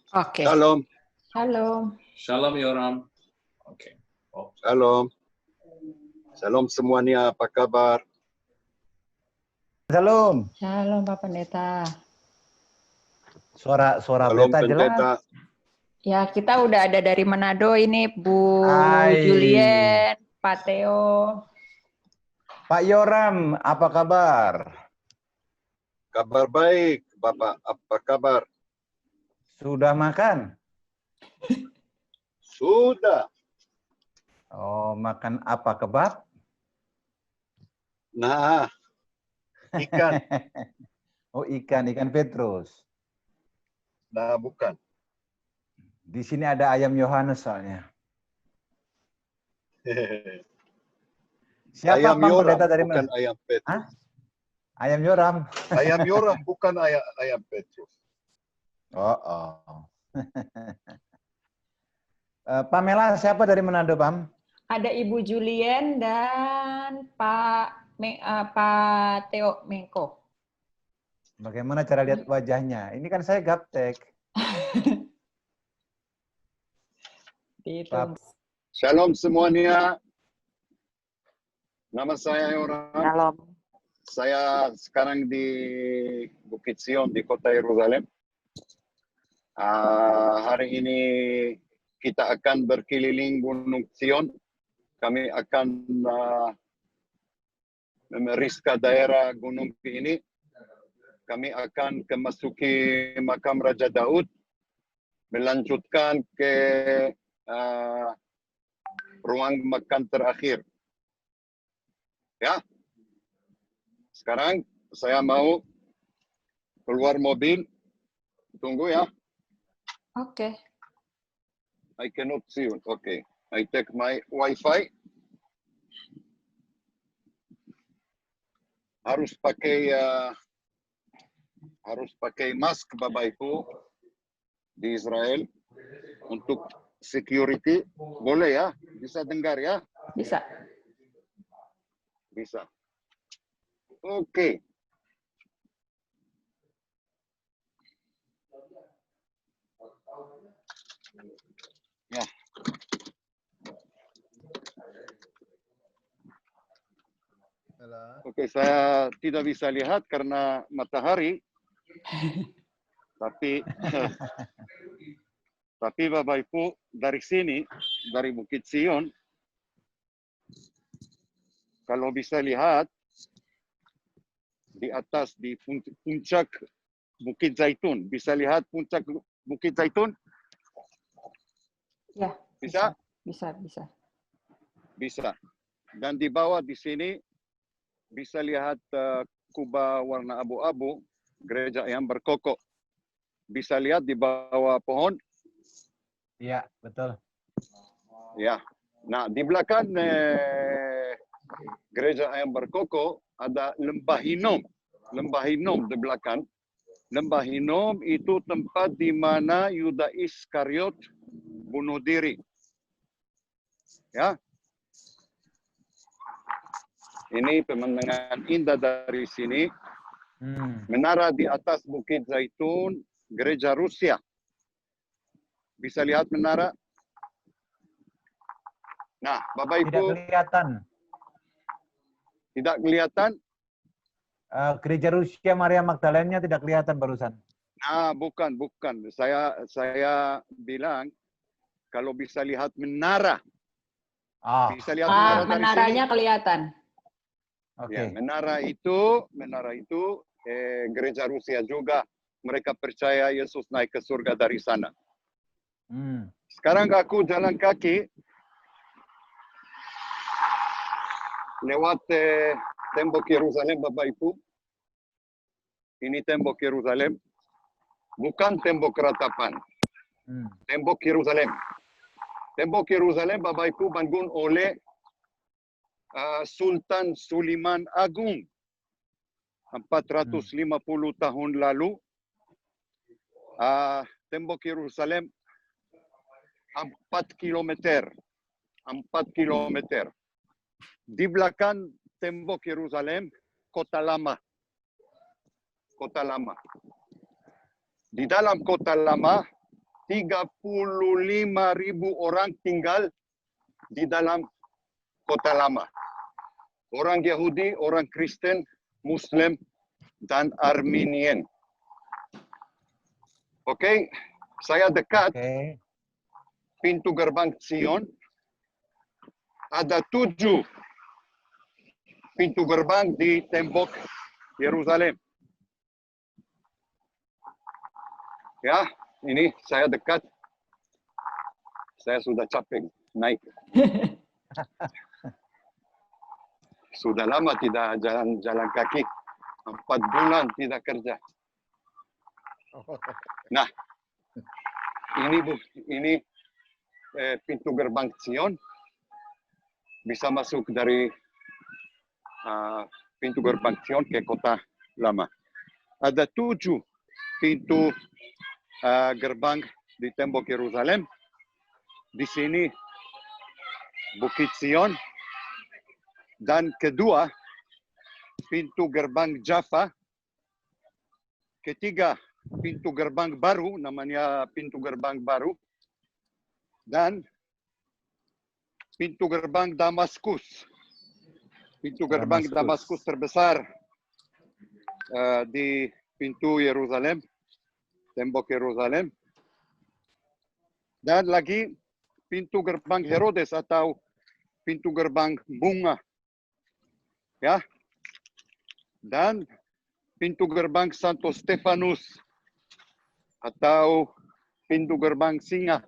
Oke. Shalom, Halo. Shalom Yoram. Oke. Oh, shalom. Shalom semuanya, apa kabar? Shalom. Shalom Pak Pendeta. Suara Shalom pendeta jelas. pendeta. Ya, kita udah ada dari Manado ini, Bu Hai. Julien, Pak Theo. Pak Yoram, apa kabar? Kabar baik, Bapak. Apa kabar? Sudah makan? Sudah. Oh, makan apa, kebab? Nah, ikan. Oh, ikan Petrus. Nah, bukan. Di sini ada ayam Yohanes soalnya. Siapa Ayam Bang Yoram, Pendeta dari bukan mana? ayam Petrus. Hah? Ayam Yoram. Ayam Yoram, bukan ayam Petrus. Oh. Pamela, siapa dari Manado, Pam? Ada Ibu Julien dan Pak Theo Mengko. Bagaimana cara lihat wajahnya? Ini kan saya gaptek. Dihitung. Shalom semuanya. Nama saya Yoram. Shalom. Saya sekarang di Bukit Sion di kota Yerusalem. Hari ini kita akan berkeliling Gunung Sion. Kami akan memeriksa daerah gunung ini. Kami akan memasuki makam Raja Daud, melanjutkan ke ruang makan terakhir. Ya. Sekarang saya mau keluar mobil. Tunggu ya. Oke. I cannot see you. Okay. I take my Wi-Fi. Harus pakai mask Bapak Ibu di Israel untuk security. Boleh ya? Bisa dengar ya? Bisa. Bisa. Oke. Ya. Oke, saya tidak bisa lihat karena matahari. Tapi Bapak Ibu dari sini, dari Bukit Sion, kalau bisa lihat di atas di puncak Bukit Zaitun, bisa lihat puncak Bukit Zaitun? Ya. Bisa? Bisa. Bisa. Dan di bawah di sini bisa lihat kubah warna abu-abu, gereja yang berkokok. Bisa lihat di bawah pohon? Iya, betul. Ya. Nah, di belakang gereja yang berkokok ada Lembah Hinnom. Lembah Hinnom di belakang. Lembah Hinnom itu tempat di mana Yudas Iskariot bunuh diri. Ya. Ini pemandangan indah dari sini. Menara di atas Bukit Zaitun, gereja Rusia. Bisa lihat menara? Nah, Bapak Ibu. Tidak kelihatan. Tidak kelihatan? Gereja Rusia Maria Magdalena tidak kelihatan barusan. Nah, bukan. Saya bilang kalau bisa lihat menara. Bisa lihat menara dari menaranya sini? kelihatan. Oke. Ya, menara itu gereja Rusia juga. Mereka percaya Yesus naik ke surga dari sana. Sekarang aku jalan kaki lewat tembok Yerusalem, Bapak Ibu. Ini tembok Yerusalem. Bukan tembok ratapan. Tembok Yerusalem. Tembok Yerusalem, Bapak Ibu, bangun oleh Sultan Suleiman Agung 450 tahun lalu. Tembok Yerusalem 4 kilometer. Di belakang tembok Yerusalem, Kota Lama. Di dalam Kota Lama 35.000 orang tinggal di dalam kota lama. Orang Yahudi, orang Kristen, Muslim, dan Armenian. Oke, saya dekat Oke. pintu gerbang Sion. Ada 7 pintu gerbang di tembok Yerusalem. Ya, ini saya dekat. Saya sudah capek naik. Sudah lama tidak jalan kaki. 4 bulan tidak kerja. Nah, ini pintu gerbang Sion. Bisa masuk dari pintu gerbang Sion ke kota lama. Ada 7 pintu gerbang di tembok Yerusalem. Di sini Bukit Sion. Dan kedua, pintu gerbang Jaffa. Ketiga, pintu gerbang baru, namanya pintu gerbang baru. Dan pintu gerbang Damaskus. Pintu gerbang Damaskus terbesar di pintu Yerusalem, tembok Yerusalem. Dan lagi pintu gerbang Herodes atau pintu gerbang bunga. Ya. Dan pintu gerbang Santo Stefanus atau pintu gerbang singa,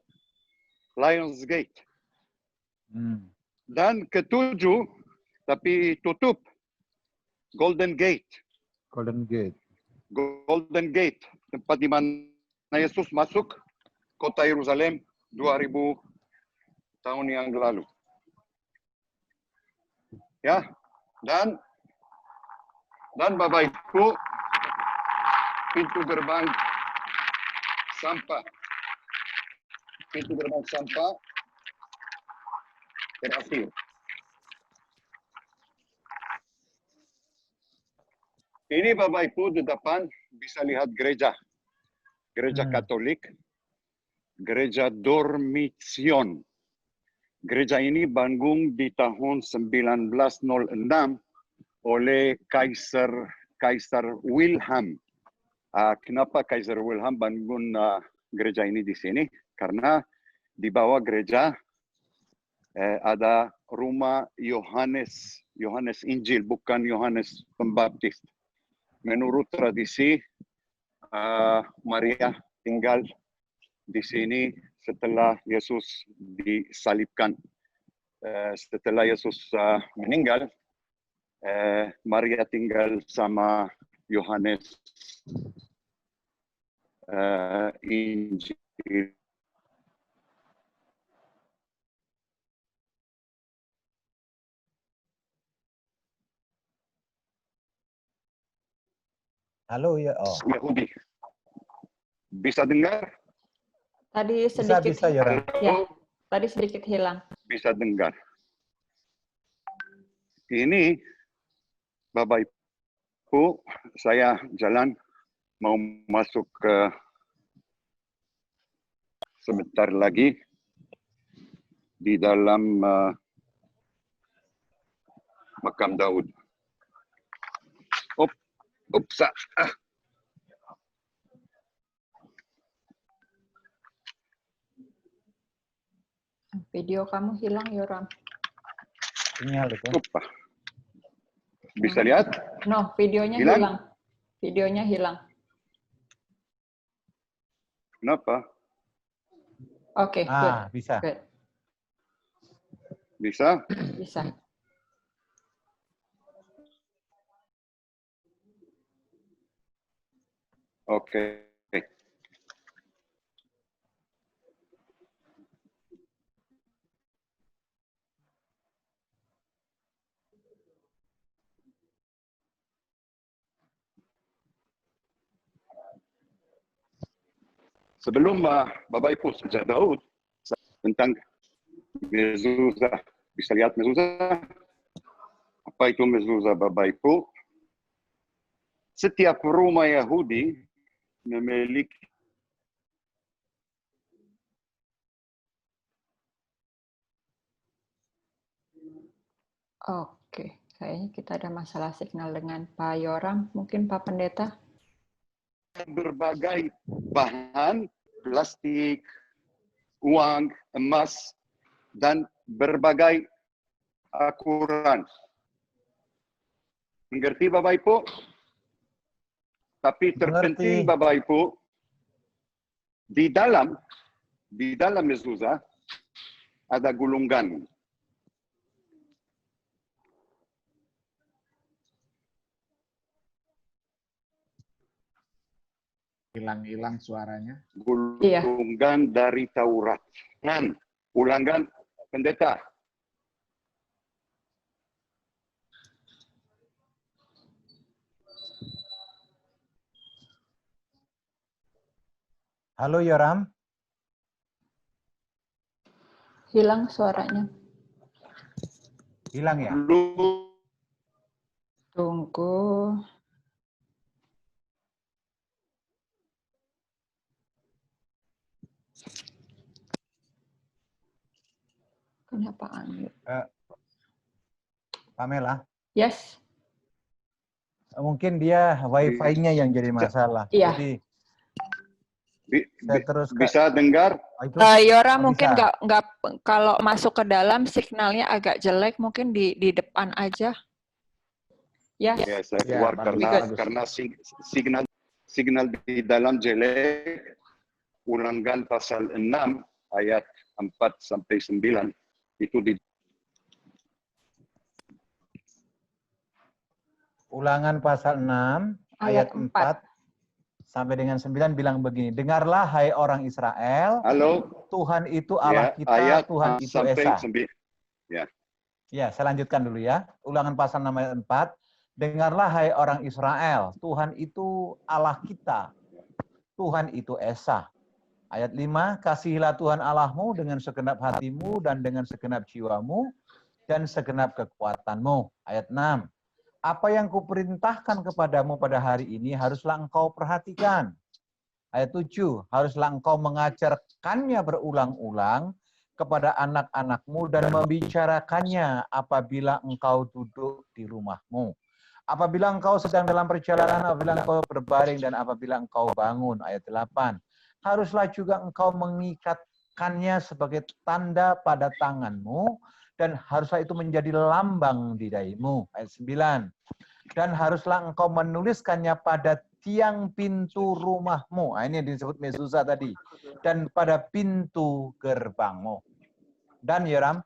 Lions Gate. Dan ketujuh, tapi tutup, Golden Gate. Golden Gate. Golden Gate, tempat di mana Yesus masuk kota Yerusalem 2000 tahun yang lalu. Ya, dan Bapak Ibu, pintu gerbang sampah. Pintu gerbang sampah terakhir. Ini Bapak Ibu di depan bisa lihat gereja. Gereja Katolik. Gereja Dormition. Gereja ini bangun di tahun 1906 oleh Kaisar Wilhelm. Kenapa Kaisar Wilhelm bangun gereja ini di sini? Karena di bawah gereja ada rumah Yohanes Injil, bukan Yohanes Pembaptis. Menurut tradisi, Maria tinggal di sini setelah Yesus disalibkan. Setelah Yesus meninggal, Maria tinggal sama Yohanes Injil. Halo ya. Oh. Yahudi. Bisa dengar? Tadi sedikit Bisa ya. ya, tadi sedikit hilang. Bisa dengar. Ini Bapak Ibu, saya jalan mau masuk ke sebentar lagi di dalam makam Daud. Upsa. Video kamu hilang, Yoram. Sinyal itu. Upa. Bisa lihat? No, videonya hilang. Videonya hilang. Kenapa? Oke, good. Bisa. Good. Bisa? Bisa. Oke. Sebelum Bapak Ibu sejak Daud tentang mezuzah, bisa lihat mezuzah? Apa itu mezuzah Bapak Ibu? Setiap rumah Yahudi memiliki Oke, kayaknya kita ada masalah signal dengan Pak Yoram, mungkin Pak Pendeta. Berbagai bahan, plastik, uang, emas, dan berbagai ukuran. Mengerti Bapak Ibu? Tapi terpenting Mengerti. Bapak Ibu, di dalam mezuzah ada gulungan. Hilang-hilang suaranya. Gulungan dari Taurat. Dan ulangan pendeta. Halo Yoram. Hilang suaranya. Hilang ya? Tunggu. Kenapa unmute? Pamela, Yes. mungkin dia wifi-nya yang jadi masalah. Iya. Jadi saya terus Bisa dengar? Yora Oh, mungkin bisa. nggak kalau masuk ke dalam signalnya agak jelek, mungkin di depan aja. Ya. Ya, saya Ya, keluar bagus. karena signal di dalam jelek. Ulangan pasal 6 ayat 4 sampai 9 itu di Ulangan pasal 6 ayat 4 sampai dengan 9 bilang begini, dengarlah hai orang Israel, Halo. Tuhan itu Allah Ya, kita, ayat Tuhan itu sampai Esa. 9. Ya. Ya, saya lanjutkan dulu ya. Ulangan pasal 6 ayat 4, dengarlah hai orang Israel, Tuhan itu Allah kita, Tuhan itu Esa. Ayat 5, kasihilah Tuhan Allahmu dengan segenap hatimu dan dengan segenap jiwamu dan segenap kekuatanmu. Ayat 6, apa yang kuperintahkan kepadamu pada hari ini haruslah engkau perhatikan. Ayat 7, haruslah engkau mengajarkannya berulang-ulang kepada anak-anakmu dan membicarakannya apabila engkau duduk di rumahmu. Apabila engkau sedang dalam perjalanan, apabila engkau berbaring, dan apabila engkau bangun. Ayat 8, haruslah juga engkau mengikatkannya sebagai tanda pada tanganmu, dan haruslah itu menjadi lambang di dahimu. Ayat 9, dan haruslah engkau menuliskannya pada tiang pintu rumahmu. Nah, ini yang disebut mezuzah tadi. Dan pada pintu gerbangmu. Dan Yoram?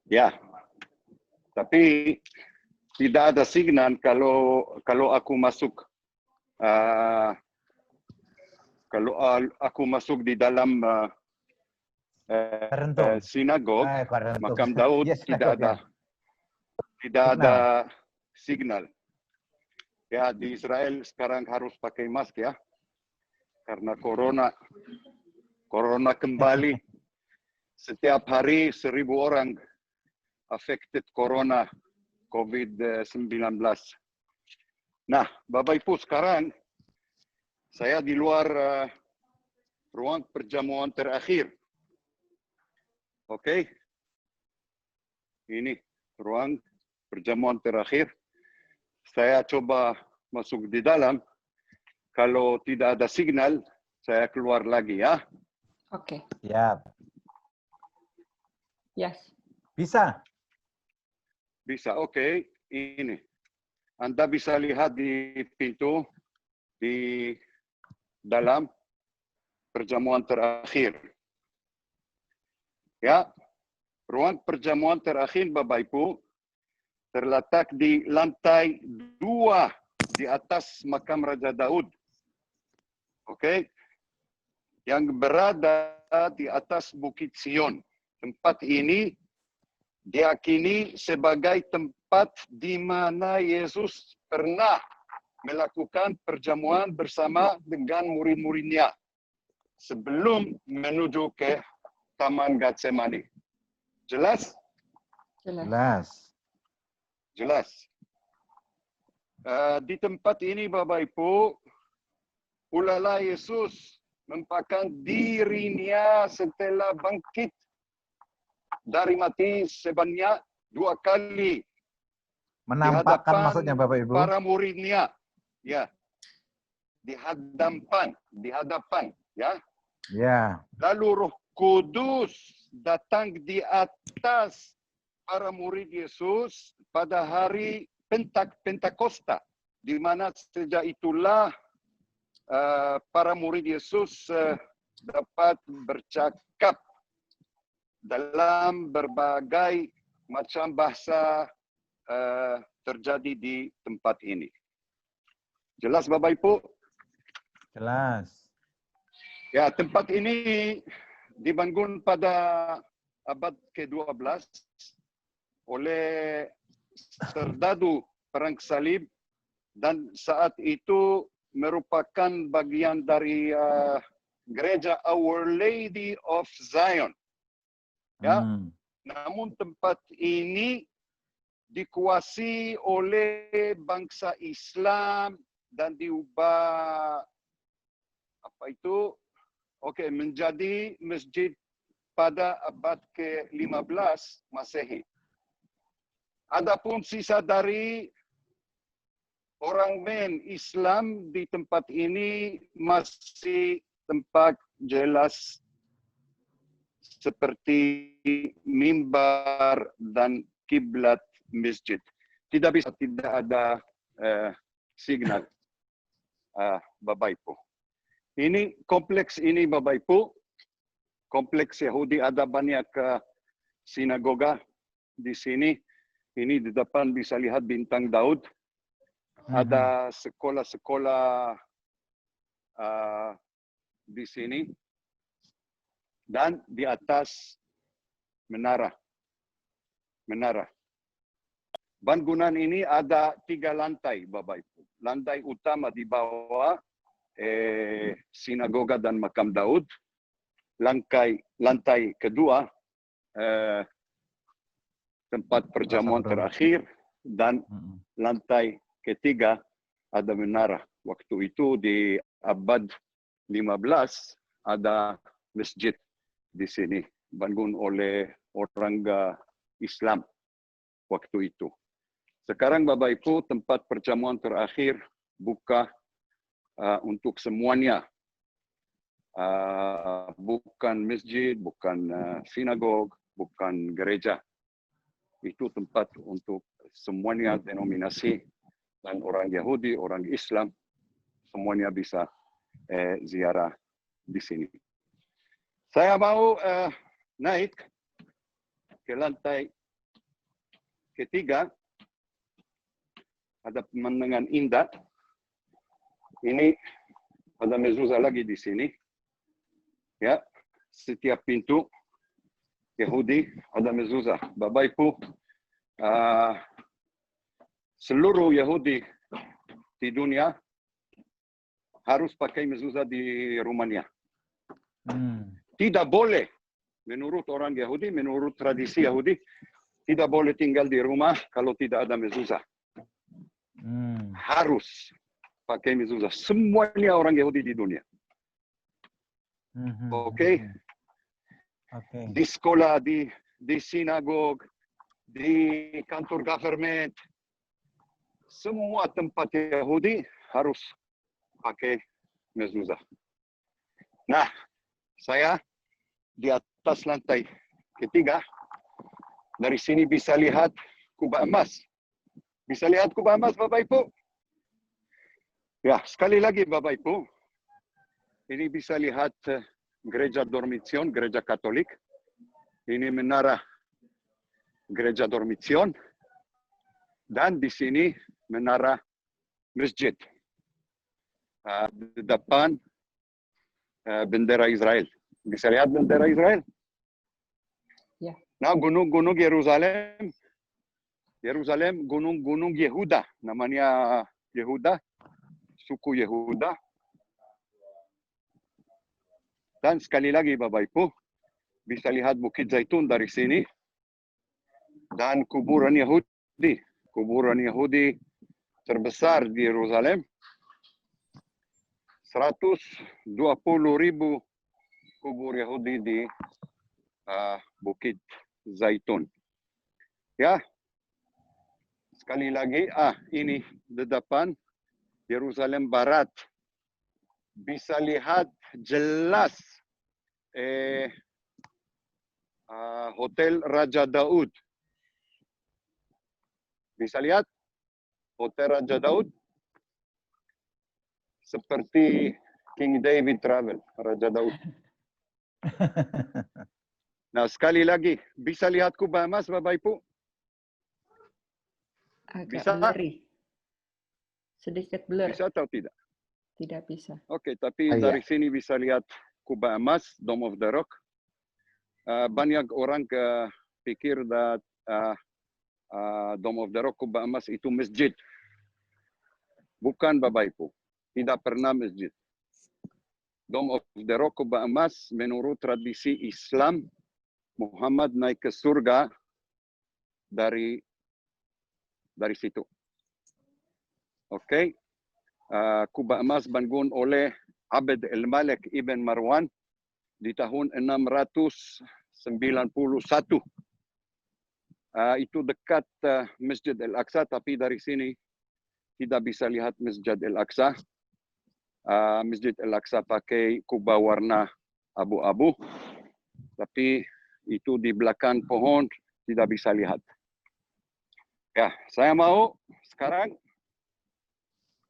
Ya. Tapi tidak ada signal kalau aku masuk di dalam sinagog, makam Daud, yes, tidak ada signal. Ya, di Israel sekarang harus pakai masker ya, karena corona kembali. Setiap hari 1.000 orang affected corona COVID-19. Nah, Bapak Ibu, sekarang saya di luar ruang perjamuan terakhir. Oke. Ini ruang perjamuan terakhir. Saya coba masuk di dalam. Kalau tidak ada signal, saya keluar lagi ya. Oke. Siap. Yes. Bisa. Bisa, oke. Ini. Anda bisa lihat di pintu di dalam perjamuan terakhir. Ya, ruang perjamuan terakhir Bapak Ibu terletak di lantai 2 di atas makam Raja Daud. Oke. Yang berada di atas Bukit Sion. Tempat ini diakini sebagai tempat di mana Yesus pernah melakukan perjamuan bersama dengan murid-muridnya sebelum menuju ke Taman Getsemani. Jelas? Jelas. Di tempat ini Bapak Ibu, ulala Yesus mempakan dirinya setelah bangkit dari mati sebanyak 2 kali. Menampakkan hadapan maksudnya Bapak Ibu. Para muridnya. Ya. Di hadapan, ya. Ya. Lalu Roh Kudus datang di atas para murid Yesus pada hari Pentakosta, di mana sejak itulah para murid Yesus dapat bercakap dalam berbagai macam bahasa terjadi di tempat ini. Jelas Bapak Ibu? Jelas. Ya, tempat ini dibangun pada abad ke-12 oleh serdadu Perang Salib, dan saat itu merupakan bagian dari gereja Our Lady of Zion. Ya, namun tempat ini dikuasai oleh bangsa Islam dan diubah menjadi masjid pada abad ke-15 Masehi. Adapun sisa dari orang Islam di tempat ini masih tampak jelas seperti mimbar dan kiblat masjid. Tidak ada signal, Bapak Ibu. Ini kompleks ini Bapak Ibu, kompleks Yahudi, ada banyak sinagoga di sini. Ini di depan bisa lihat bintang Daud. Ada sekolah-sekolah di sini. Dan di atas menara. Bangunan ini ada 3 lantai, Bapak Ibu. Lantai utama di bawah sinagoga dan makam Daud. Lantai kedua tempat perjamuan terakhir, dan lantai ketiga ada menara. Waktu itu di abad 15 ada masjid di sini, bangun oleh orang Islam waktu itu. Sekarang Bapak Ibu, tempat perjamuan terakhir buka untuk semuanya. Bukan masjid, bukan sinagog, bukan gereja. Itu tempat untuk semuanya denominasi, dan orang Yahudi, orang Islam, semuanya bisa ziarah di sini. Saya mau naik ke lantai ketiga. Ada pemandangan indah. Ini ada mezuzah lagi di sini. Ya, setiap pintu Yahudi ada mezuzah. Bapak Ibu, seluruh Yahudi di dunia harus pakai mezuzah di rumahnya. Tidak boleh, menurut orang Yahudi, menurut tradisi Yahudi, tidak boleh tinggal di rumah kalau tidak ada mezuzah. Harus pakai mezuzah. Semuanya orang Yahudi di dunia. Oke. Di sekolah, di sinagog, di kantor government, semua tempat Yahudi harus pakai mezuzah. Nah, saya di atas lantai ketiga. Dari sini bisa lihat kubah emas. Bisa lihat kubah emas, Bapak Ibu? Ya, sekali lagi Bapak Ibu. Ini bisa lihat gereja Dormition, gereja Katolik. Ini menara gereja Dormition. Dan di sini menara masjid. Di depan bendera Israel. Bisa lihat bendera Israel? Ya. Nah, gunung-gunung Yerusalem. Yerusalem, gunung-gunung Yehuda. Namanya Yehuda. Suku Yehuda. Dan sekali lagi Bapak Ibu, bisa lihat Bukit Zaitun dari sini. Dan kuburan Yahudi. Kuburan Yahudi terbesar di Yerusalem. 120.000 kubur Yahudi di Bukit Zaitun. Ya, sekali lagi, ini di depan Yerusalem Barat. Bisa lihat jelas Hotel Raja Daud. Bisa lihat Hotel Raja Daud seperti King David Travel, Raja Daud. Nah, sekali lagi, bisa lihat kubah emas, Bapak Ibu? Agak Bisa? blurry. Sedikit blur. Bisa atau tidak? Tidak bisa. Oke, tapi Oh, iya. dari sini bisa lihat kubah emas, Dome of the Rock. Banyak orang pikir that Dome of the Rock, kubah emas itu masjid. Bukan, Bapak Ibu. Tidak pernah masjid. Dome of the Rock, kubah emas, menurut tradisi Islam, Muhammad naik ke surga dari situ. Oke. Kubah emas bangun oleh Abd al-Malik ibn Marwan di tahun 691. Itu dekat Masjid Al-Aqsa, tapi dari sini tidak bisa lihat Masjid Al-Aqsa. Masjid Al-Aqsa pakai kubah warna abu-abu, tapi itu di belakang pohon tidak bisa lihat. Ya, saya mau sekarang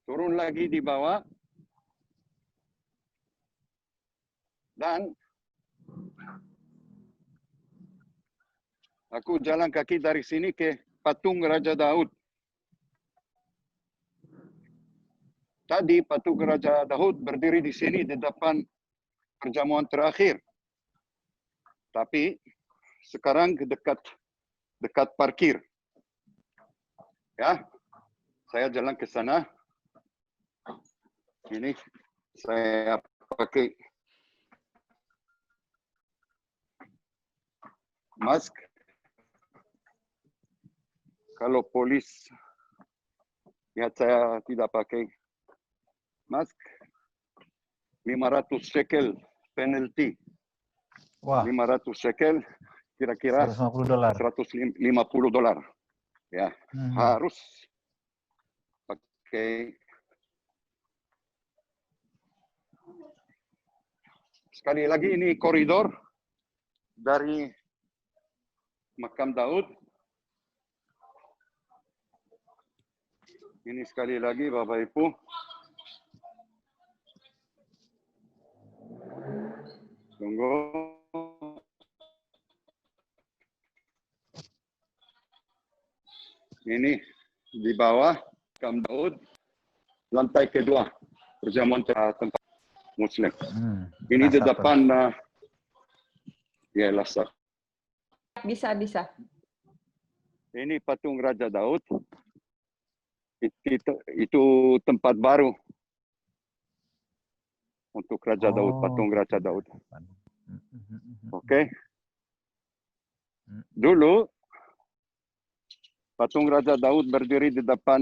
turun lagi di bawah dan aku jalan kaki dari sini ke patung Raja Daud. Tadi patung Raja Daud berdiri di sini di depan perjamuan terakhir. Tapi sekarang dekat parkir. Ya, saya jalan ke sana. Ini saya pakai mask. Kalau polis lihat saya tidak pakai mask, 500 shekel penalty. Wah, 500 shekel kira-kira $150. $150. Ya, harus pakai. Sekali lagi ini koridor dari Makam Daud. Ini sekali lagi Bapak Ibu. Tunggu. Ini di bawah Makam Daud, lantai kedua, perjamuan tempat Muslim. Ini di depan ya Lasar. Bisa. Ini patung Raja Daud. Itu tempat baru untuk Raja Daud, patung Raja Daud. Oke. Dulu patung Raja Daud berdiri di depan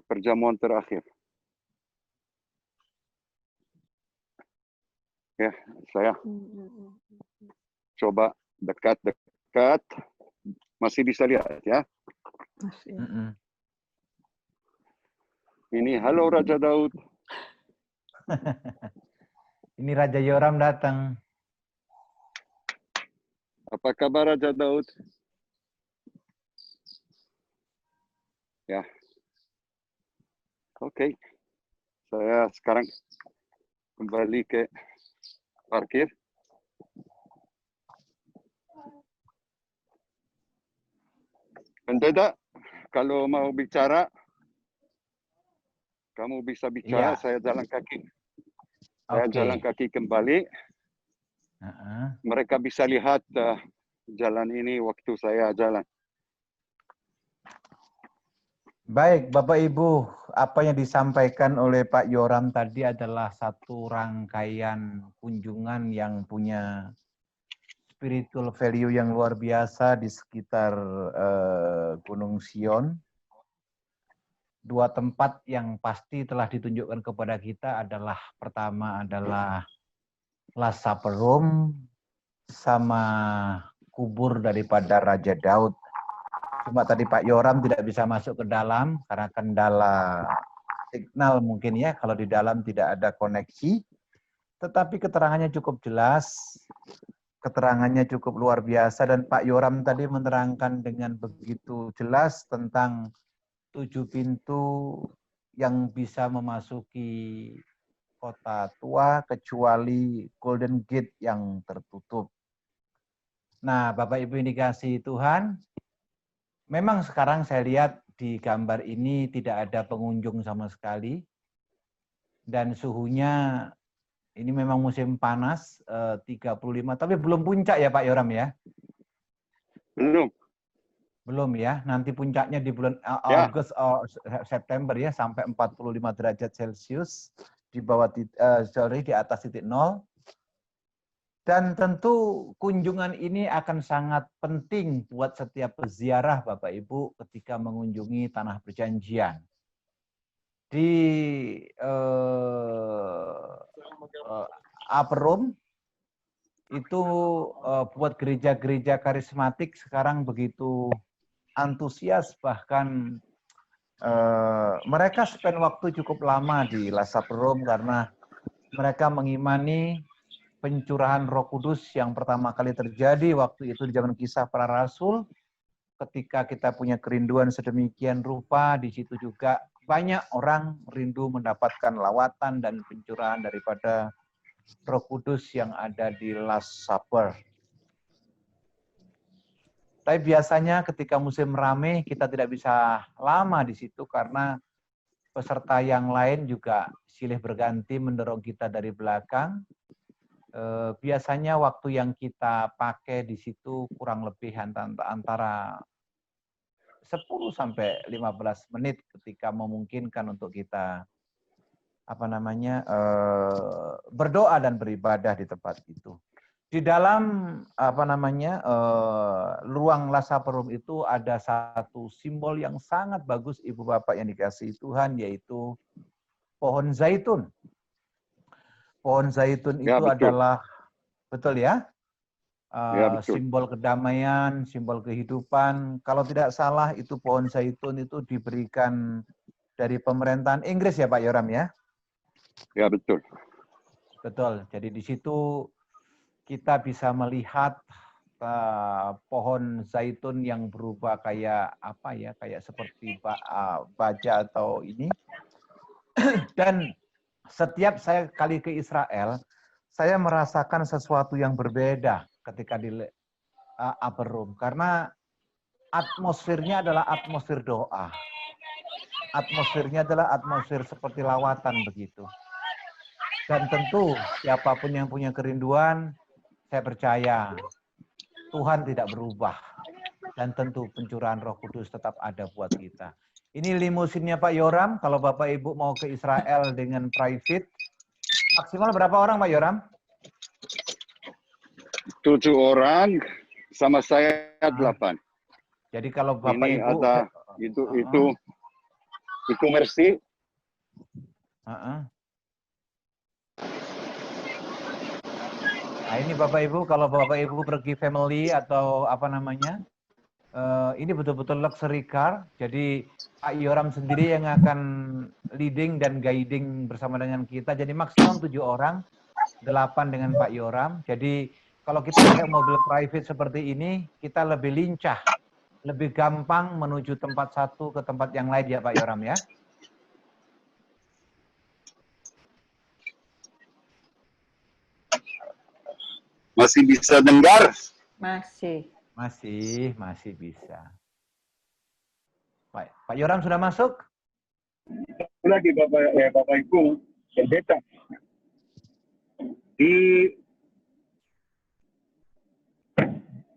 perjamuan terakhir. Ya, saya coba dekat. Masih bisa lihat ya. Ini halo Raja Daud. Ini Raja Yoram datang. Apa kabar Raja Daud? Ya. Oke. Saya sekarang kembali ke parkir. Pendeta, kalau mau bicara, kamu bisa bicara, saya jalan kaki. Saya jalan kaki kembali. Mereka bisa lihat jalan ini waktu saya jalan. Baik, Bapak Ibu, apa yang disampaikan oleh Pak Yoram tadi adalah satu rangkaian kunjungan yang punya spiritual value yang luar biasa di sekitar Gunung Sion. Dua tempat yang pasti telah ditunjukkan kepada kita adalah pertama adalah Last Supper Room, sama kubur daripada Raja Daud. Cuma tadi Pak Yoram tidak bisa masuk ke dalam karena kendala signal mungkin ya, kalau di dalam tidak ada koneksi. Tetapi keterangannya cukup jelas, keterangannya cukup luar biasa, dan Pak Yoram tadi menerangkan dengan begitu jelas tentang 7 pintu yang bisa memasuki kota tua kecuali Golden Gate yang tertutup. Nah, Bapak Ibu yang dikasihi Tuhan, memang sekarang saya lihat di gambar ini tidak ada pengunjung sama sekali. Dan suhunya ini memang musim panas, 35, tapi belum puncak ya Pak Yoram ya? Belum. Belum ya, nanti puncaknya di bulan Ya. Agustus September ya, sampai 45 derajat Celcius di bawah di atas titik nol. Dan tentu kunjungan ini akan sangat penting buat setiap peziarah Bapak Ibu ketika mengunjungi Tanah Perjanjian. Di Upper Room itu buat gereja-gereja karismatik sekarang begitu antusias, bahkan mereka spend waktu cukup lama di Last Supper Room karena mereka mengimani pencurahan Roh Kudus yang pertama kali terjadi waktu itu di zaman Kisah Para Rasul. Ketika kita punya kerinduan sedemikian rupa, di situ juga banyak orang rindu mendapatkan lawatan dan pencurahan daripada Roh Kudus yang ada di Last Supper. Tapi biasanya ketika musim ramai kita tidak bisa lama di situ karena peserta yang lain juga silih berganti mendorong kita dari belakang. Biasanya waktu yang kita pakai di situ kurang lebih antara 10 sampai 15 menit ketika memungkinkan untuk kita berdoa dan beribadah di tempat itu. Di dalam ruang Last Supper Room itu ada satu simbol yang sangat bagus Ibu Bapak yang dikasihi Tuhan, yaitu pohon zaitun. Pohon zaitun Ya, itu betul. adalah, betul ya? Ya, betul. Simbol kedamaian, simbol kehidupan. Kalau tidak salah itu pohon zaitun itu diberikan dari pemerintahan Inggris ya Pak Yoram ya? Ya, betul. Betul. Jadi di situ kita bisa melihat pohon zaitun yang berubah kayak apa ya? Kayak seperti baja atau ini. Dan setiap saya kali ke Israel, saya merasakan sesuatu yang berbeda ketika di Upper Room. Karena atmosfernya adalah atmosfer doa. Atmosfernya adalah atmosfer seperti lawatan begitu. Dan tentu siapapun yang punya kerinduan, saya percaya Tuhan tidak berubah. Dan tentu pencurahan Roh Kudus tetap ada buat kita. Ini limusinnya Pak Yoram, kalau Bapak Ibu mau ke Israel dengan private, maksimal berapa orang Pak Yoram? 7 orang, sama saya 8. Jadi kalau Bapak Ini Ibu... ada, itu Mercy. Nah ini Bapak Ibu, kalau Bapak Ibu pergi family atau apa namanya, ini betul-betul luxury car. Jadi Pak Yoram sendiri yang akan leading dan guiding bersama dengan kita. Jadi maksimum 7 orang, 8 dengan Pak Yoram. Jadi kalau kita pakai mobil private seperti ini, kita lebih lincah, lebih gampang menuju tempat satu ke tempat yang lain ya Pak Yoram ya. Masih bisa dengar? Masih. Masih bisa. Pak Yoram sudah masuk? Lagi Bapak Ibu, pendeta.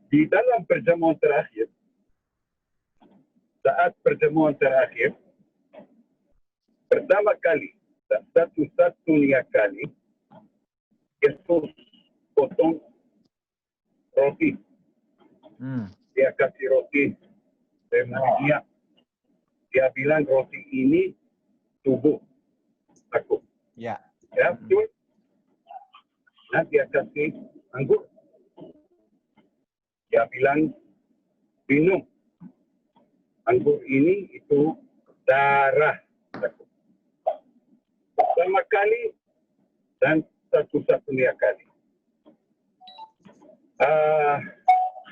Di dalam perjamuan terakhir, saat perjamuan terakhir, pertama kali, satu-satunya kali, Yesus potong roti. Dia kasih roti, dia bilang roti ini tubuh aku. Ya. Ya, betul. Nah, dia kasih anggur. Dia bilang minum anggur ini itu darah. Pertama kali dan satu-satunya kali.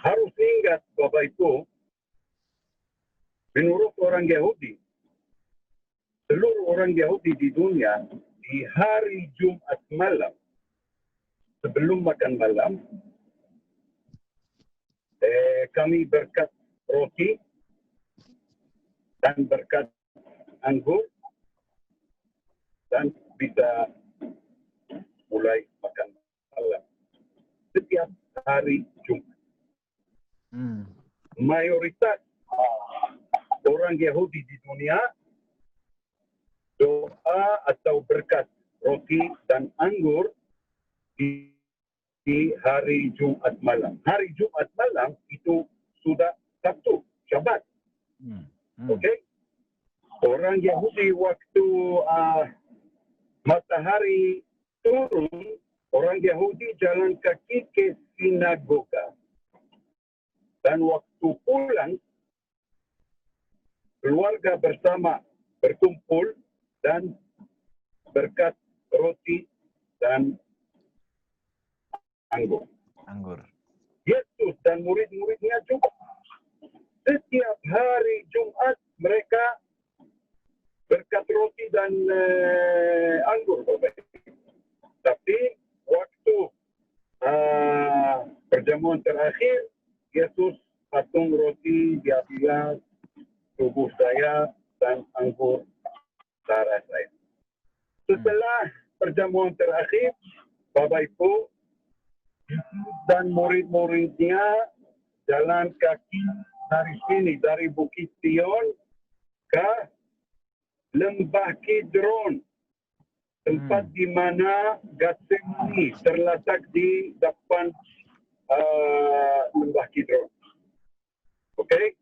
Harus ingat Bapak Ibu, menurut orang Yahudi, seluruh orang Yahudi di dunia di hari Jumat malam sebelum makan malam kami berkat roti dan berkat anggur dan bisa mulai makan malam setiap hari Jumat. Mayoritas orang Yahudi di dunia doa atau berkat roti dan anggur di hari Jumat malam. Hari Jumat malam itu sudah Sabtu, Syabat. Oke? Orang Yahudi waktu matahari turun, orang Yahudi jalan kaki ke sinagoga. Dan waktu pulang, keluarga bersama berkumpul dan berkat roti dan anggur. Yesus dan murid-muridnya juga setiap hari Jumat mereka berkat roti dan anggur. Tapi waktu perjamuan terakhir, Yesus patung roti, dia bilang tubuh saya dan anggur darah saya. Setelah perjamuan terakhir, Bapak Ibu dan murid-muridnya jalan kaki dari sini, dari Bukit Sion ke Lembah Kidron, tempat di mana Getsemani terletak di depan Lembah Kidron. Oke?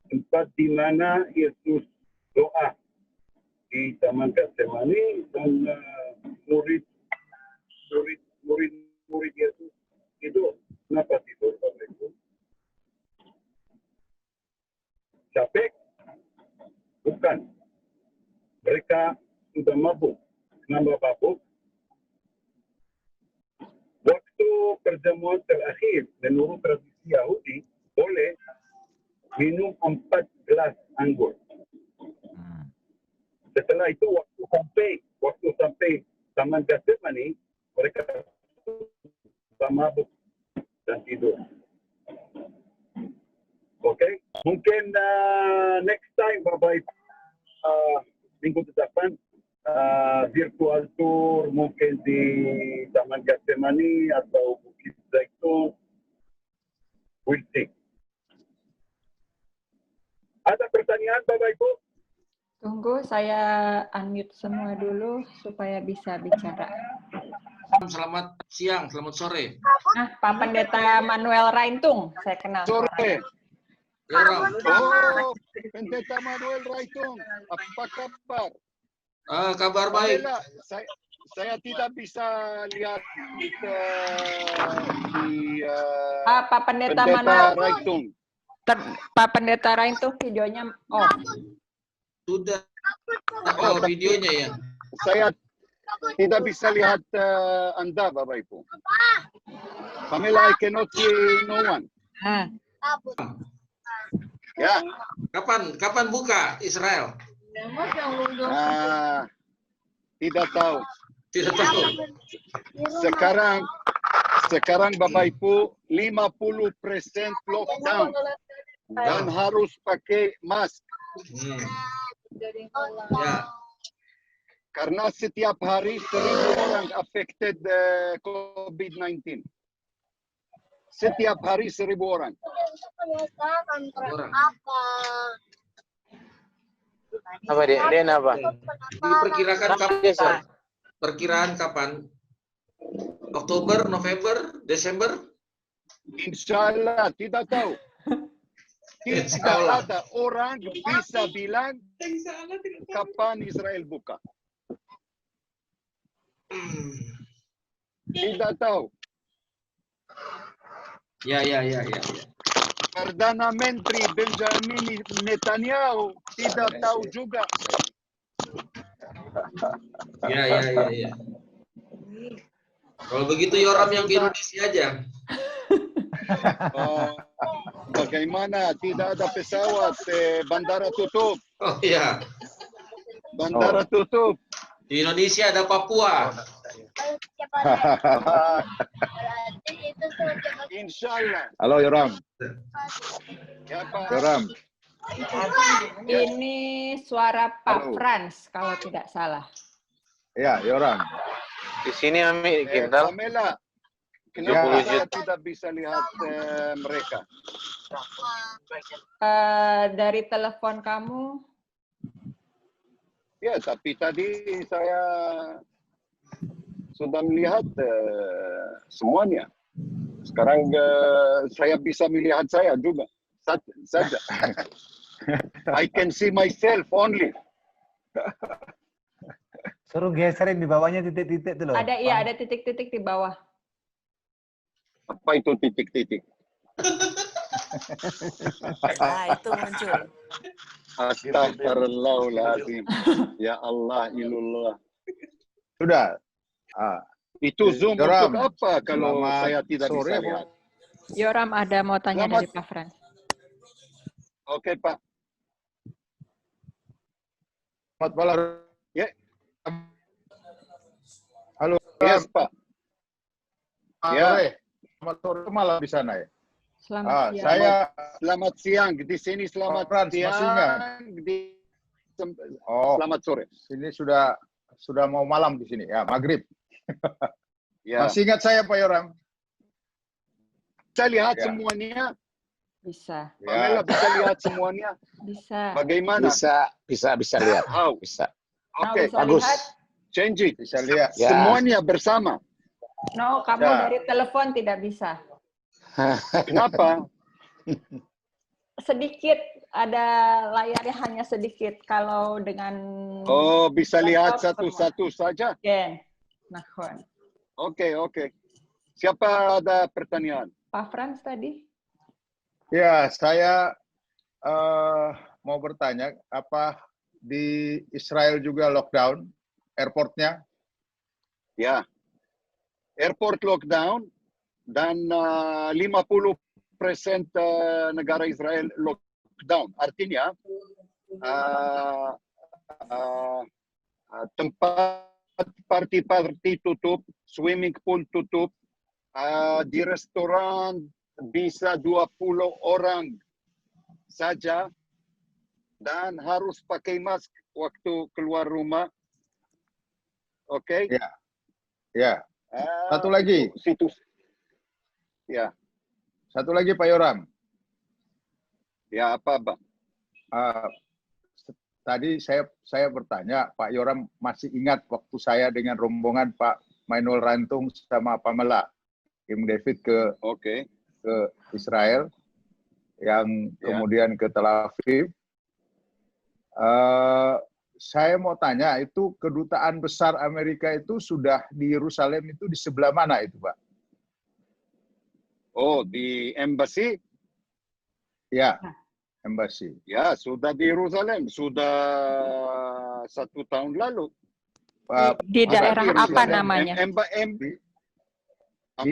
Tempat di mana Yesus doa di Taman Getsemani dan murid Yesus itu kenapa tidur Bapak Ibu? Capek? Bukan. Mereka sudah mabuk. Kenapa mabuk? Waktu perjamuan terakhir menurut tradisi Yahudi boleh minum 4 gelas anggur. Setelah itu waktu sampai Taman Getsemani, mereka sudah mabuk dan tidur. Oke, mungkin next time Bapak Ibu minggu depan virtual tour mungkin di Taman Getsemani atau Bukit Zaitun. We'll see. Ada pertanyaan Bapak Ibu? Tunggu, saya unmute semua dulu supaya bisa bicara. Selamat siang, selamat sore. Pak Pendeta Manuel Raintung, saya kenal. Sore. Yoram. Oh, Pendeta Manuel Raitung, apa kabar? Kabar baik. Pamela, saya tidak bisa lihat di Pak Pendeta Manuel Raitung. Pak Pendeta Raintung videonya off. Sudah. Oh, videonya ya. Saya tidak bisa lihat Anda, Bapak Ibu. Pamela, I cannot see no one. Ya. Kapan buka Israel? Tidak tahu. Tidak tahu. Sekarang Bapak Ibu 50% lockdown dan harus pakai mask. Ya. Karena setiap hari 1.000 orang affected COVID-19. Setiap hari 1.000 orang. Apa dia? Dia apa? Diperkirakan kapan? Perkiraan kapan? Oktober, November, Desember? Insya Allah, tidak tahu. Tidak ada orang bisa bilang kapan Israel buka. Tidak tahu. Ya. Perdana Menteri Benjamin Netanyahu tidak tahu juga. Ya. Kalau begitu Yoram yang ke Indonesia aja. Bagaimana tidak ada pesawat, bandara tutup. Oh iya, Bandara tutup. di Indonesia ada Papua. Insyaallah. Halo Yoram. Ya, Pak. Yoram. Ini suara Pak Halo. Frans kalau tidak salah. Ya, Yoram. Di sini Ami Kindal. Pamela, kenapa Ya. saya tidak bisa lihat mereka? Dari telepon kamu, Ya, tapi tadi saya sudah melihat semuanya. Sekarang saya bisa melihat saya juga. Saja. I can see myself only. Suruh geserin di bawahnya titik-titik itu loh. ada ada titik-titik di bawah. Apa itu titik-titik? Nah, itu muncul. Astagfirullahaladzim. Ya Allah, ilallah. Sudah. Itu Zoom Yoram, untuk apa kalau selamat saya tidak sore, bisa Bu. lihat? Yoram ada mau tanya Selamat. dari Pak Frans. Oke, Pak. Selamat malam. Ya. Halo. Yes, Pak. Ya. Sore. Selamat sore malam di sana ya. Selamat siang. Saya Selamat siang. Di sini selamat Pak Frans, masih ingat? siang. Selamat sore. Ini sudah mau malam di sini ya, maghrib. Ya. Masih ingat saya Pak Yoram? Bisa lihat Ya. semuanya? Bisa, Pamela bisa lihat semuanya? bisa. Bagaimana? Bisa lihat. How? Bisa. Nah, Oke, bisa bagus. lihat. change it. Bisa lihat. Ya. Semuanya bersama. No, kamu Ya. dari telepon tidak bisa. Kenapa? Sedikit, ada layarnya hanya sedikit. Kalau dengan Oh, bisa lihat laptop satu-satu saja? Gen. Nah, Kon. Oke. Siapa ada pertanyaan? Pak Frans tadi? Ya, saya mau bertanya, apa di Israel juga lockdown airportnya? Ya. Airport lockdown dan 50% negara Israel lockdown. Artinya tempat party tutup, swimming pool tutup, di restoran bisa 20 orang saja dan harus pakai mask waktu keluar rumah. Oke? Ya. Satu lagi. Situs. Ya. Satu lagi Pak Yoram. Ya, apa, Bang? Tadi saya bertanya, Pak Yoram masih ingat waktu saya dengan rombongan Pak Mainul Rantung sama Pamela Kim David ke Oke. Israel, yang Ya. kemudian ke Tel Aviv. Saya mau tanya, itu kedutaan besar Amerika itu sudah di Yerusalem itu di sebelah mana itu, Pak? Oh, di embassy? Ya, embassy. Ya, sudah di Yerusalem. Sudah 1 tahun lalu. Di daerah Yerusalem. apa namanya? Di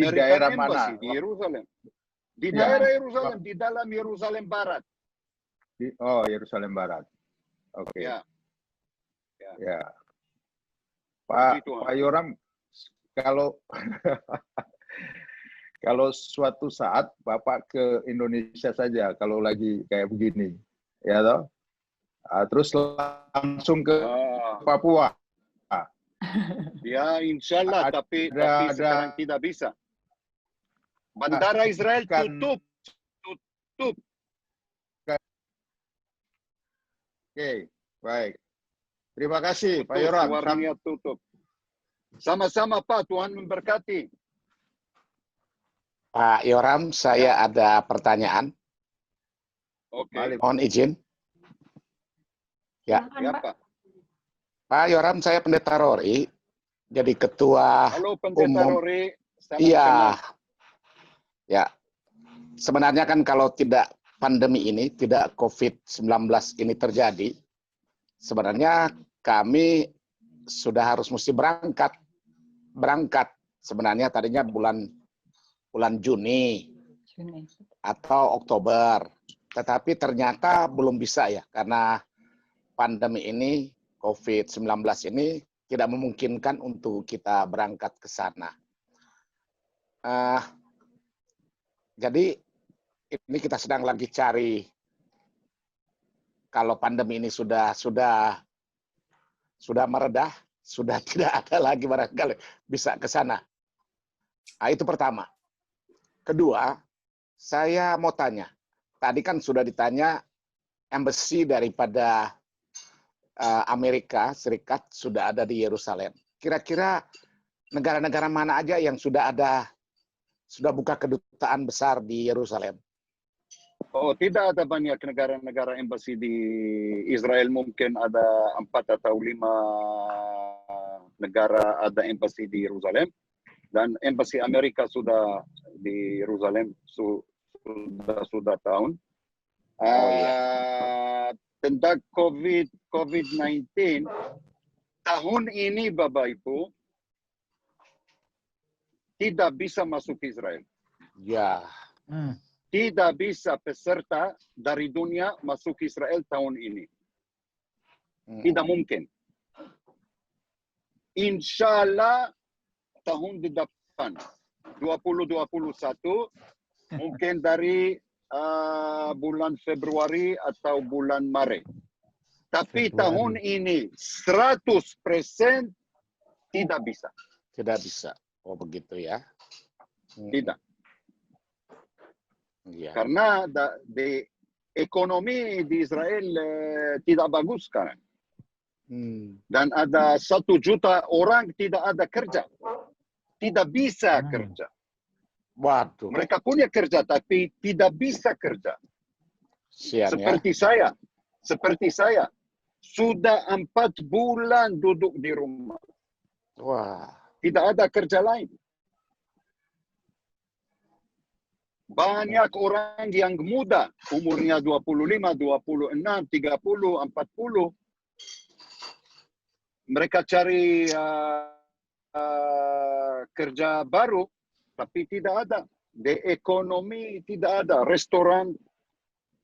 daerah Embassy, mana? di Yerusalem. Di Ya. daerah Yerusalem, di dalam Yerusalem Barat. Yerusalem Barat. Oke. Ya. Ya. Pak Begitu, Yoram, kalau kalau suatu saat Bapak ke Indonesia saja, kalau lagi kayak begini, ya toh, terus langsung ke Papua. Ya, insya Allah, tapi Ada- sekarang tidak bisa. Bandara Israel tutup. Oke, baik. Terima kasih, Pak Tutup, Yoram. Suaranya tutup. Sama-sama, Pak. Tuhan memberkati. Pak Yoram, saya ada pertanyaan. Oke. Mohon izin. Ya, Silakan, Ya, Pak. Pak. Pak Yoram, saya pendeta Rory, jadi ketua. Halo, Pendeta Umum. Rory. Salam Iya. kenal. Ya. Sebenarnya kan kalau tidak pandemi ini, tidak COVID-19 ini terjadi, sebenarnya kami sudah harus mesti berangkat. Sebenarnya tadinya bulan Juni atau Oktober, tetapi ternyata belum bisa ya, karena pandemi ini, COVID-19 ini tidak memungkinkan untuk kita berangkat ke sana. Jadi ini kita sedang lagi cari, kalau pandemi ini sudah meredah, sudah tidak ada lagi barangkali bisa ke sana. Nah, itu pertama. Kedua, saya mau tanya. Tadi kan sudah ditanya embassy daripada Amerika Serikat sudah ada di Yerusalem. Kira-kira negara-negara mana aja yang sudah buka kedutaan besar di Yerusalem? Oh, tidak ada banyak negara-negara embassy di Israel. Mungkin ada 4 atau 5 negara ada embassy di Yerusalem. Dan embassy Amerika sudah di Yerusalem sudah tahun. Tentang COVID-19, tahun ini Bapak Ibu tidak bisa masuk Israel. Ya. Tidak bisa peserta dari dunia masuk Israel tahun ini. Tidak mungkin. Insya Allah tahun depan 2021 mungkin dari bulan Februari atau bulan Maret. Tapi tahun ini 100% tidak bisa. Tidak bisa. Oh begitu ya. Tidak. Ya. Karena ekonomi di Israel tidak bagus sekarang. Dan ada 1 juta orang tidak ada kerja. Tidak bisa kerja. Waduh. Mereka punya kerja tapi tidak bisa kerja. Sian, Seperti saya. Sudah 4 bulan duduk di rumah. Wah. Tidak ada kerja lain. Banyak orang yang muda, umurnya 25, 26, 30, 40. Mereka cari kerja baru, tapi tidak ada. Di ekonomi tidak ada. Restoran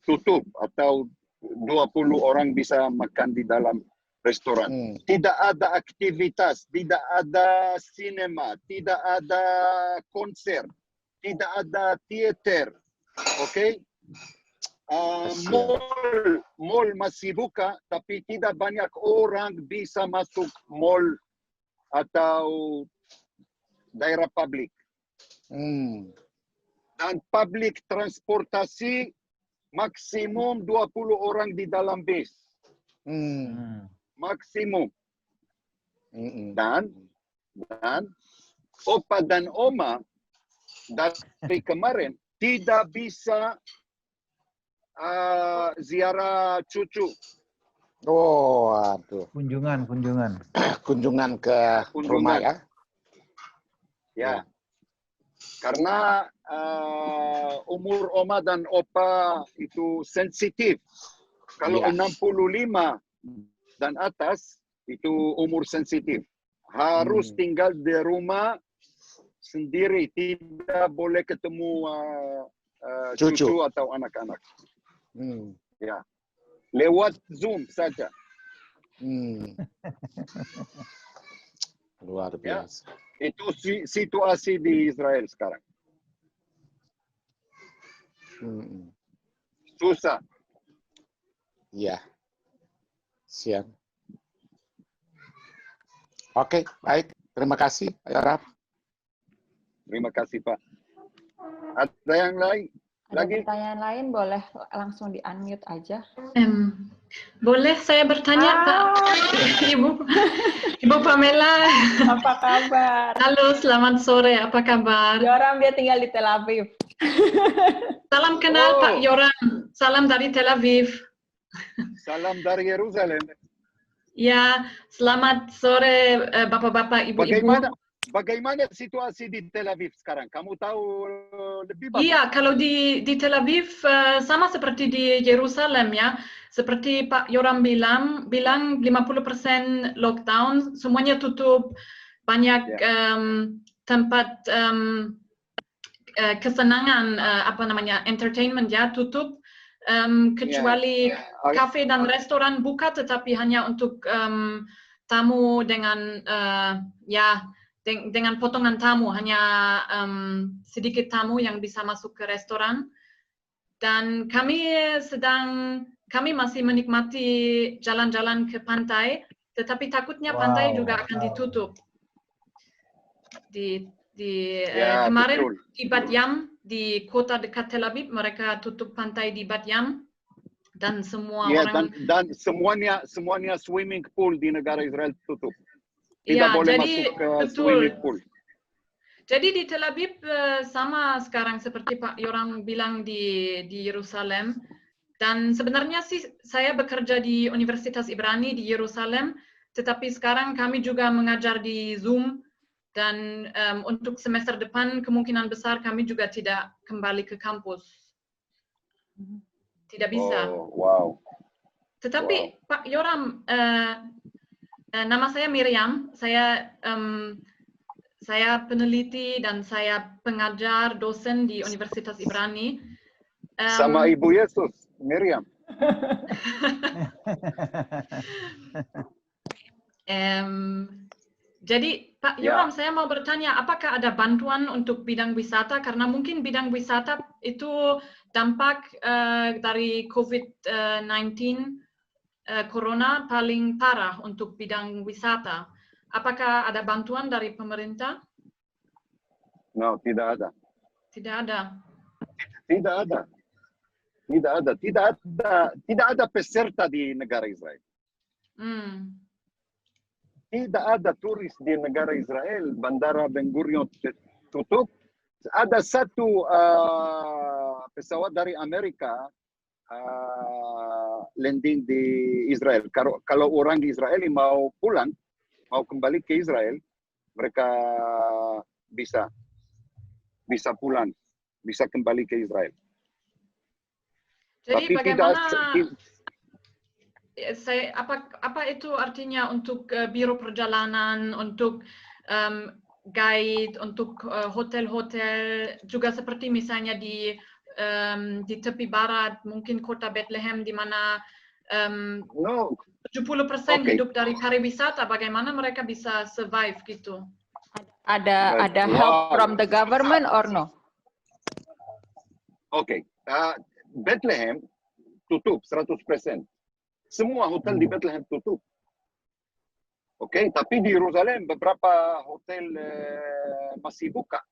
tutup atau 20 orang bisa makan di dalam restoran. Tidak ada aktivitas, tidak ada sinema, tidak ada konser, tidak ada teater. Oke? Mall masih buka, tapi tidak banyak orang bisa masuk mall atau daerah publik. Dan public transportasi maksimum 20 orang di dalam bis. Maksimum. Dan opa dan oma dari kemarin tidak bisa ziarah cucu. Oh, aduh. Kunjungan. Kunjungan ke rumah ya? Ya. Karena umur oma dan opa itu sensitif. Kalau 65 dan atas itu umur sensitif. Harus tinggal di rumah sendiri, tidak boleh ketemu cucu atau anak-anak. Ya. Lewat Zoom saja. Luar biasa. Ya. Itu situasi di Israel sekarang. Susah. Ya. Siap. Oke, baik. Terima kasih, Pak Yorap. Terima kasih, Pak. Ada yang lain? Ada pertanyaan lain boleh langsung di-unmute aja. Boleh saya bertanya, Pak? Ibu Pamela. Apa kabar? Halo, selamat sore. Apa kabar? Yoram dia tinggal di Tel Aviv. Salam kenal Pak Yoram. Salam dari Tel Aviv. Salam dari Yerusalem. Ya, selamat sore Bapak-bapak, Ibu-ibu. bagaimana situasi di Tel Aviv sekarang? Kamu tahu lebih banyak? Iya, kalau di Tel Aviv sama seperti di Yerusalem ya. Seperti Pak Yoram bilang 50% lockdown, semuanya tutup, banyak tempat kesenangan entertainment ya tutup, kecuali kafe dan restoran buka, tetapi hanya untuk tamu dengan dengan potongan tamu, hanya sedikit tamu yang bisa masuk ke restoran. Dan kami masih menikmati jalan-jalan ke pantai, tetapi takutnya pantai juga akan ditutup. Kemarin betul. Di Bat Yam, di kota dekat Tel Aviv, mereka tutup pantai di Bat Yam, dan semua orang dan semuanya swimming pool di negara Israel tutup. Tidak boleh masuk ke swimming pool. Jadi di Tel Aviv sama sekarang seperti Pak Yoram bilang di Yerusalem. Dan sebenarnya sih saya bekerja di Universitas Ibrani di Yerusalem, tetapi sekarang kami juga mengajar di Zoom. Dan untuk semester depan kemungkinan besar kami juga tidak kembali ke kampus. Tidak bisa. Oh, wow. Tetapi Pak Yoram, nama saya Miriam. Saya peneliti dan saya pengajar dosen di Universitas Ibrani. Sama Ibu Yesus, Miriam. Jadi Pak Yoram, saya mau bertanya, apakah ada bantuan untuk bidang wisata? Karena mungkin bidang wisata itu dampak dari COVID-19, Corona paling parah untuk bidang wisata. Apakah ada bantuan dari pemerintah? No, tidak ada. Tidak ada. Tidak ada. Tidak ada. Tidak ada peserta di negara Israel. Tidak ada turis di negara Israel. Bandara Ben Gurion tutup. Ada satu pesawat dari Amerika landing di Israel. Kalau orang di Israel mau pulang, mau kembali ke Israel, mereka bisa pulang, bisa kembali ke Israel. Jadi tapi bagaimana? Apa itu artinya untuk biro perjalanan, untuk guide, untuk hotel-hotel, juga seperti misalnya di tepi barat, mungkin kota Bethlehem, di mana 70% hidup dari pariwisata, bagaimana mereka bisa survive gitu? Ada help from the government or no? Oke, Bethlehem tutup 100%. Semua hotel di Bethlehem tutup. Oke, tapi di Yerusalem beberapa hotel masih buka.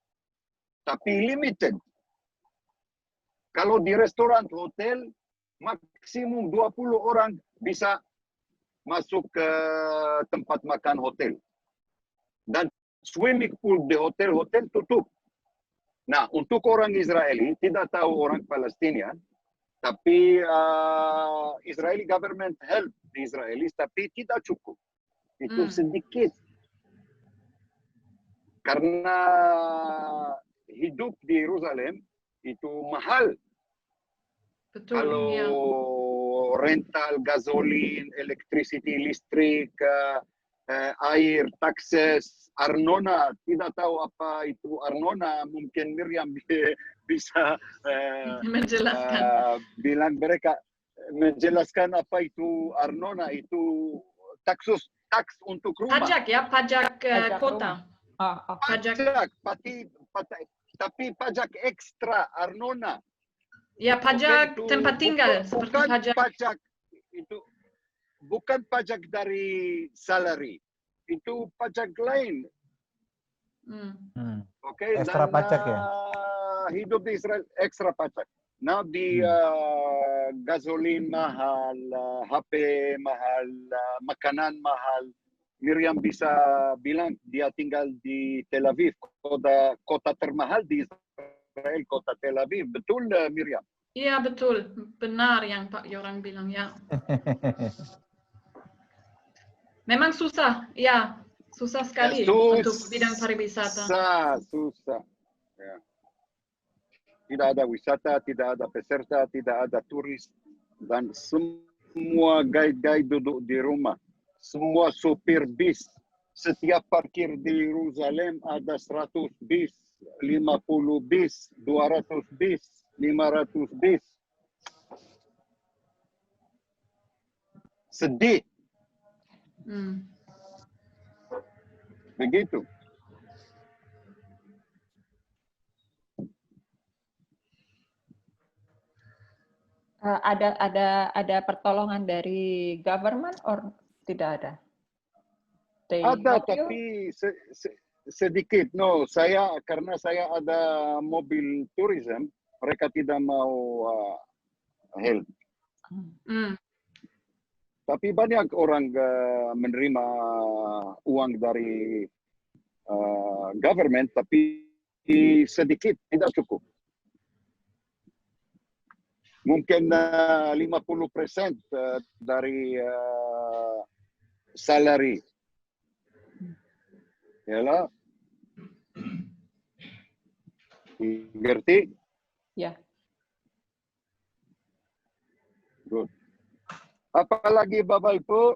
Tapi limited. Kalau di restoran hotel, maksimum 20 orang bisa masuk ke tempat makan hotel. Dan swimming pool di hotel-hotel tutup. Nah, untuk orang Israeli, tidak tahu orang Palestina, tapi Israeli government help the Israelis, tapi tidak cukup. Itu sedikit. Karena hidup di Yerusalem itu mahal. Betul. Kalau rental, gasolin, electricity, listrik, air, taxes, arnona, tidak tahu apa itu arnona. Mungkin Miriam bisa menjelaskan apa itu arnona, itu taks untuk rumah. Pajak ya, pajak kota. Pajak, tapi pajak ekstra arnona. Ya, pajak tempat tinggal, seperti pajak itu bukan pajak dari salary, itu pajak lain. Oke, ekstra pajak ya. Hidup di Israel ekstra pajak. Nah, di gasolin mahal, HP mahal, makanan mahal. Miriam bisa bilang dia tinggal di Tel Aviv, kota termahal di Israel, kota Tel Aviv. Betul, Miriam? Iya, betul. Benar yang Pak Yoram bilang, ya. Memang susah, ya. Susah sekali untuk bidang pariwisata. Susah. Ya. Tidak ada wisata, tidak ada peserta, tidak ada turis, dan semua guide-guide duduk di rumah. Semua sopir bis. Setiap parkir di Yerusalem ada 100 bis, 50 bis, 200 bis, 500 bis. Sedih. Begitu. Ada pertolongan dari government or tidak ada? Ada, tapi sedikit. No, karena saya ada mobil tourism, mereka tidak mau help. Tapi banyak orang menerima uang dari government, tapi sedikit, tidak cukup. Mungkin 50% dari salary. Yalah. Ngerti? Ya. Good. Apalagi Bapak Ibu?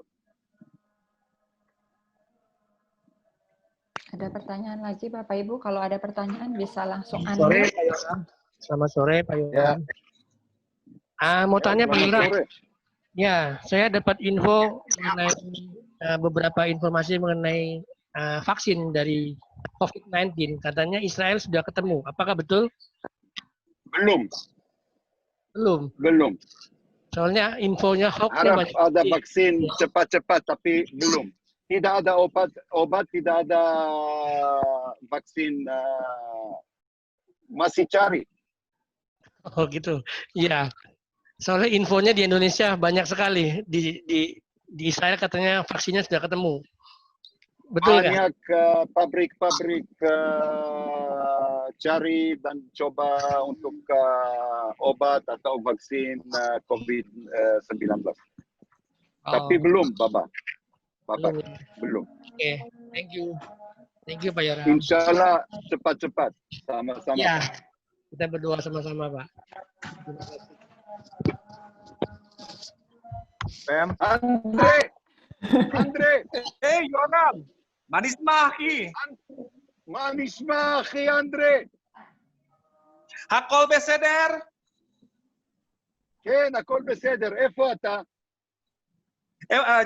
Ada pertanyaan lagi Bapak Ibu? Kalau ada pertanyaan bisa langsung Sore, unmute. Pak Yoram. Selamat sore, Pak Yoram. Mau tanya Pak Yoram. Ya, saya dapat info mengenai beberapa informasi mengenai vaksin dari COVID-19. Katanya Israel sudah ketemu. Apakah betul? Belum. Soalnya infonya hoax-nya Harap banyak. ada vaksin cepat-cepat, tapi belum. Tidak ada obat, tidak ada vaksin. Masih cari. Oh gitu. Iya. Soalnya infonya di Indonesia banyak sekali. Di Israel katanya vaksinnya sudah ketemu. Betul kan? Banyak pabrik-pabrik cari dan coba untuk obat atau vaksin COVID-19. Tapi belum, Bapak. Belum. Oke, thank you. Thank you, Pak Yoram. Insya Allah cepat-cepat. Sama-sama. Ya, kita berdoa sama-sama, Pak. Andre. Hey, Yoram. Manis mahi. Manis mahi, Andre. Hakol beseder. כן, הכל בסדר. איפה אתה?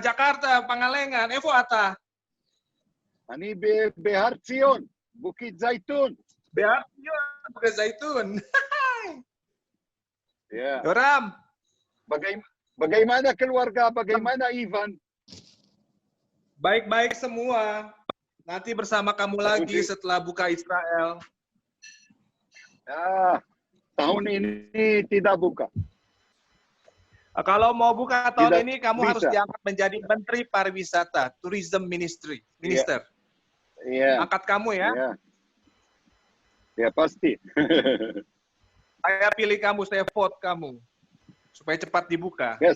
ג'קרטה, פנגלנגן. איפה אתה? אני בהר ציון, בוקית זייתון. בהר ציון, בוקית זייתון. Ya. Yoram. Bagaimana keluarga? Bagaimana Ivan? Baik-baik semua. Nanti bersama kamu lagi setelah buka Israel. Tahun ini tidak buka. Kalau mau buka tahun ini, kamu harus bisa. diangkat menjadi Menteri Pariwisata, Tourism Minister. Iya. Angkat kamu ya. Iya. Ya pasti. Saya pilih kamu, saya vote kamu. Supaya cepat dibuka. Ya,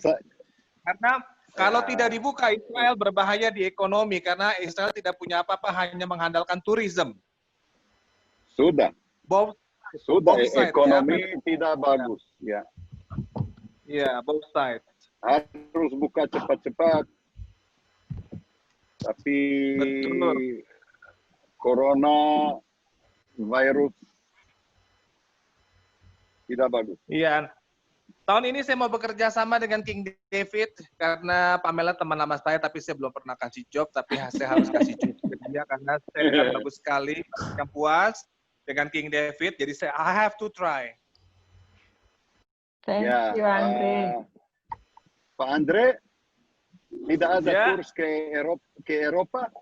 Karena kalau tidak dibuka, Israel berbahaya di ekonomi. Karena Israel tidak punya apa-apa, hanya mengandalkan tourism. Sudah. Both side, Ekonomi ya. tidak bagus. Ya. Iya, both side. Harus buka cepat-cepat. Tapi Betul. corona virus tidak bagus. Iya. Tahun ini saya mau bekerja sama dengan King David karena Pamela teman lama saya, tapi saya belum pernah kasih job, tapi saya harus kasih job ke dia karena saya lihat bagus sekali, yang puas dengan King David. Jadi saya I have to try. Thank you, Andre. Pak Andre, tidak ada kurs ke Eropa?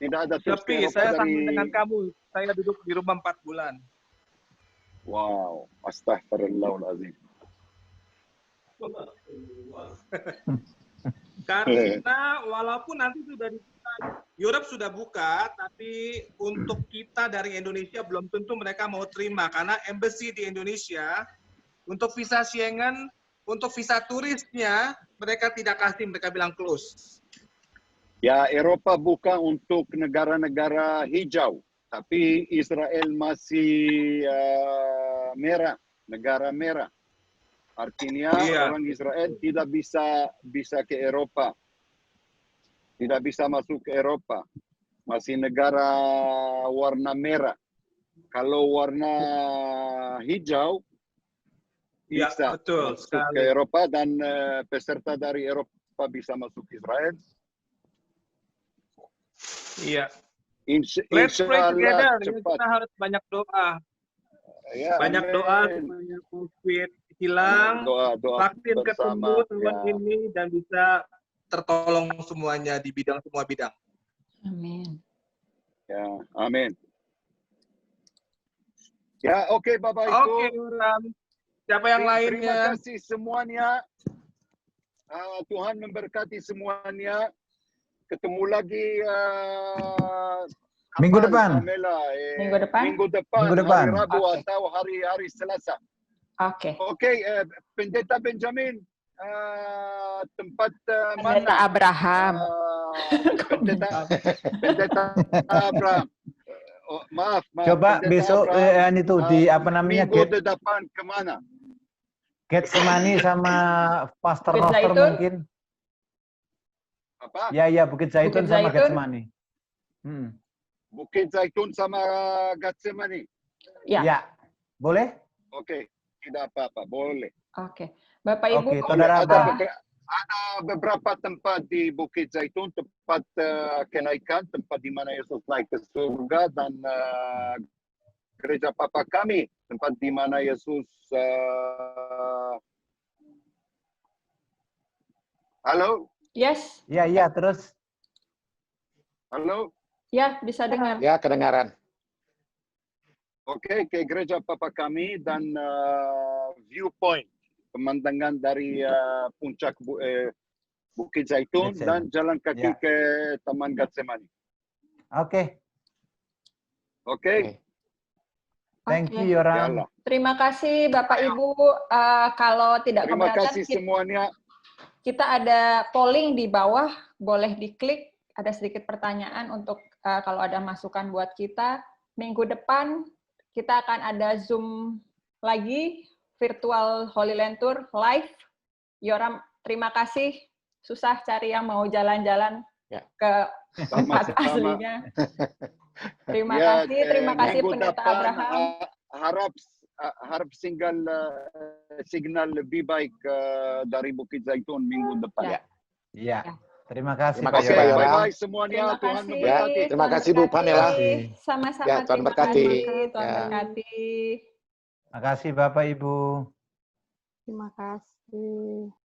Tidak ada kurs ke Tapi Eropa saya dari... sambung dengan kamu. Saya duduk di rumah 4 bulan. Wow, astaghfirullahaladzim. Karena walaupun nanti sudah dibuka, Europe sudah buka, tapi untuk kita dari Indonesia belum tentu mereka mau terima karena embassy di Indonesia untuk visa Schengen, untuk visa turisnya mereka tidak kasih, mereka bilang close. Ya, Eropa bukan untuk negara-negara hijau, tapi Israel masih merah, negara merah. Artinya Iya. orang Israel tidak bisa ke Eropa, tidak bisa masuk ke Eropa. Masih negara warna merah. Kalau warna hijau Iya, bisa betul masuk sekali. ke Eropa dan peserta dari Eropa bisa masuk Israel. Iya. Insya Let's pray Allah together. Ya, cepat. kita harus banyak doa. Ya, Banyak doa amin. supaya COVID hilang, Doa vaksin ketemu bersama. tahun Ya. ini dan bisa tertolong semuanya di semua bidang. Amin. Ya, amin. Ya, oke Bapak Ibu. Oke, Ram. Siapa yang Terima lainnya? kasih semuanya. Tuhan memberkati semuanya. Ketemu lagi Minggu kapan, depan. Pamela? Minggu depan? Minggu depan, Minggu depan. hari Rabu Oke. atau hari Selasa. Oke. Oke, Pendeta Benjamin, tempat Pendeta mana? Abraham. Pendeta Abraham. Oh, maaf. Coba Pendeta besok Abraham, itu di apa namanya minggu depan kemana? Getsemani sama Pastor Bukit Noster Zaitun? mungkin. Apa? Ya, Bukit Zaitun Bukit sama Zaitun? Getsemani. Bukit Zaitun sama Getsemani. Ya. Ya, boleh? Oke, tidak apa-apa, boleh. Oke. Bapak Ibu, Oke, saudara Ada apa? beberapa tempat di Bukit Zaitun, tempat kenaikan, tempat di mana Yesus naik ke surga, dan gereja Papa kami, tempat di mana Yesus halo? yes. Ya, terus. Halo? Ya, bisa dengar. Ya, kedengaran. Oke, ke gereja Papa kami dan viewpoint, pemandangan dari puncak Bukit Zaitun dan jalan kaki Ya. ke Taman Getsemani. Oke. Oke? Thank Oke. you, Yoram. Yalah. Terima kasih Bapak Ibu. Kalau tidak Terima keberatan, kasih semuanya. kita ada polling di bawah, boleh diklik. Ada sedikit pertanyaan untuk kalau ada masukan buat kita. Minggu depan kita akan ada Zoom lagi, virtual Holy Land Tour live. Yoram, terima kasih. Susah cari yang mau jalan-jalan ke tempat Sama-sama. aslinya. Terima Ya, kasih minggu Pendeta depan, Abraham. harap signal lebih baik dari Bukit Zaitun minggu depan. Ya. Terima kasih, Terima Pak kasih, Oke, Pak Yoram. Yoram. bye-bye semuanya. Terima Tuhan kasih. memberkati. Terima Tuhan kasih, Bu berkati. Pamela. Sama-sama. Ya, Tuhan terima berkati. kasih. Tuhan Ya. berkati. Terima kasih, Bapak Ibu. Terima kasih.